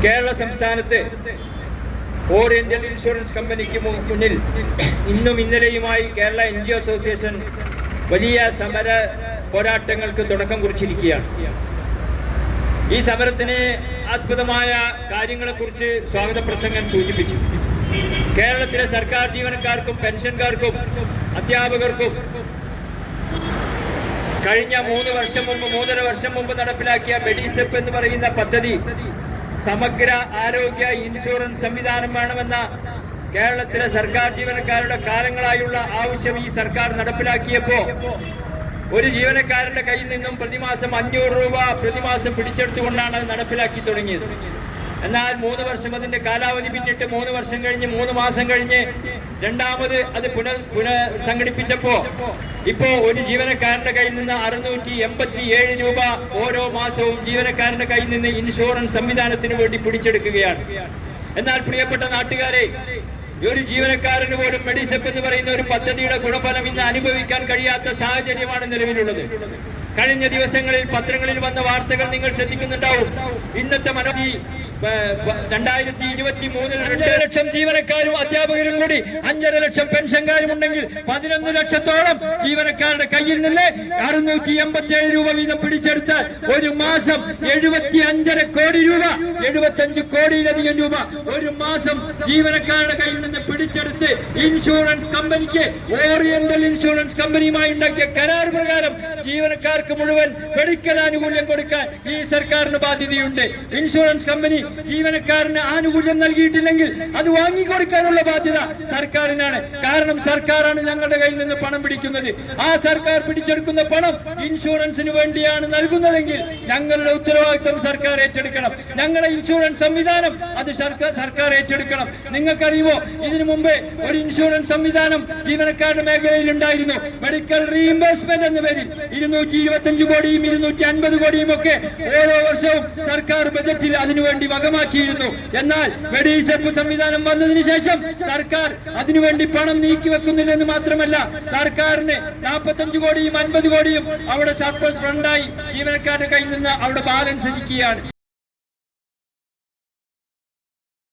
കേരള സംസ്ഥാനത്ത് oriental insurance കമ്പനിക്ക് മുന്നിൽ ഇന്നും ഇന്നലെയുമായി കേരള NGO അസോസിയേഷൻ വലിയ സമര പോരാട്ടങ്ങൾക്ക് തുടക്കം കുറിച്ചിരിക്കുകയാണ്. ഈ സമരത്തിന് ആസ്പദമായ കാര്യങ്ങളെക്കുറിച്ച് സ്വാഗത പ്രസംഗം സൂചിപ്പിച്ചു. കേരളത്തിലെ സർക്കാർ ജീവനക്കാർക്കും പെൻഷൻകാർക്കും അധ്യാപകർക്കും കഴിഞ്ഞ 3.5 വർഷം മുമ്പ് നടപ്പിലാക്കിയ മെഡിസെപ്പ് എന്ന് പറയുന്ന പദ്ധതി സമഗ്ര ആരോഗ്യ ഇൻഷുറൻസ് സംവിധാനം വേണമെന്ന കേരളത്തിലെ സർക്കാർ ജീവനക്കാരുടെ കാലങ്ങളായുള്ള ആവശ്യം ഈ സർക്കാർ നടപ്പിലാക്കിയപ്പോ ഒരു ജീവനക്കാരന്റെ കയ്യിൽ നിന്നും പ്രതിമാസം 500 രൂപ പ്രതിമാസം പിടിച്ചെടുത്തുകൊണ്ടാണ് അത് നടപ്പിലാക്കി തുടങ്ങിയത്. എന്നാൽ 3 വർഷം അതിന്റെ കാലാവധി പിന്നിട്ട് 3 വർഷം കഴിഞ്ഞ് 3 മാസം കഴിഞ്ഞ് രണ്ടാമത് അത് പുനഃസംഘടിപ്പിച്ചപ്പോ ഇപ്പോ ഒരു ജീവനക്കാരന്റെ കയ്യിൽ നിന്ന് 687 രൂപ ഓരോ മാസവും ജീവനക്കാരന്റെ കയ്യിൽ നിന്ന് ഇൻഷുറൻസ് സംവിധാനത്തിന് വേണ്ടി പിടിച്ചെടുക്കുകയാണ്. എന്നാൽ പ്രിയപ്പെട്ട നാട്ടുകാരെ, ഒരു ജീവനക്കാരന് പോലും മെഡിസെപ്പ് എന്ന് പറയുന്ന ഒരു പദ്ധതിയുടെ ഗുണഫലം ഇന്ന് അനുഭവിക്കാൻ കഴിയാത്ത സാഹചര്യമാണ് നിലവിലുള്ളത്. കഴിഞ്ഞ ദിവസങ്ങളിൽ പത്രങ്ങളിൽ വന്ന വാർത്തകൾ നിങ്ങൾ ശ്രദ്ധിക്കുന്നുണ്ടാവും. ഇന്നത്തെ 2023 2 ലക്ഷം ജീവനക്കാരും അധ്യാപകരും കൂടി 5.5 ലക്ഷം പെൻഷൻകാരും ഉണ്ടെങ്കിൽ 11 ലക്ഷത്തോളം ജീവനക്കാരുടെ കയ്യിൽ നിന്ന് 687 രൂപ വീതം പിടിച്ചെടുത്താൽ ഒരു മാസം 75.5 കോടി രൂപ, 75 കോടിയിലധികം രൂപ ഒരു മാസം ജീവനക്കാരുടെ കയ്യിൽ നിന്ന് പിടിച്ചെടുത്ത് ഇൻഷുറൻസ് കമ്പനിക്ക്, ഓറിയന്റൽ ഇൻഷുറൻസ് കമ്പനിയുമായി ഉണ്ടാക്കിയ കരാർ പ്രകാരം ജീവനക്കാർക്ക് മുഴുവൻ മെഡിക്കൽ ആനുകൂല്യം കൊടുക്കാൻ ഈ സർക്കാരിന് ബാധ്യതയുണ്ട്. ഇൻഷുറൻസ് കമ്പനി ജീവനക്കാരന് ആനുകൂല്യം നൽകിയിട്ടില്ലെങ്കിൽ അത് വാങ്ങിക്കൊടുക്കാനുള്ള ബാധ്യത സർക്കാരിനാണ്. കാരണം സർക്കാരാണ് ഞങ്ങളുടെ കയ്യിൽ നിന്ന് പണം പിടിക്കുന്നത്. ആ സർക്കാർ പിടിച്ചെടുക്കുന്ന പണം ഇൻഷുറൻസിന് വേണ്ടിയാണ് നൽകുന്നതെങ്കിൽ ഞങ്ങളുടെ ഉത്തരവാദിത്വം സർക്കാർ ഏറ്റെടുക്കണം. ഞങ്ങളുടെ ഇൻഷുറൻസ് സംവിധാനം അത് സർക്കാർ ഏറ്റെടുക്കണം. നിങ്ങൾക്കറിയുമോ, ഇതിനു മുമ്പേ ഒരു ഇൻഷുറൻസ് സംവിധാനം ജീവനക്കാരുടെ മേഖലയിൽ ഉണ്ടായിരുന്നു. മെഡിക്കൽ റീഇംബേഴ്സ്മെന്റ് എന്ന പേരിൽ 225 കോടിയും 250 കോടിയും ഒക്കെ ഓരോ വർഷവും സർക്കാർ ബജറ്റിൽ അതിനുവേണ്ടി വകമാക്കിയിരുന്നു. എന്നാൽ മെഡിസെപ്പ് സംവിധാനം വന്നതിന് ശേഷം സർക്കാർ അതിനുവേണ്ടി പണം നീക്കി വെക്കുന്നില്ലെന്ന് മാത്രമല്ല, സർക്കാരിന് 45 കോടിയും 50 കോടിയും അവിടെ സർപ്ലസ് ഫണ്ടായി ജീവനക്കാരുടെ കയ്യിൽ നിന്ന് അവിടെ ബാലൻസ് ഇരിക്കുകയാണ്.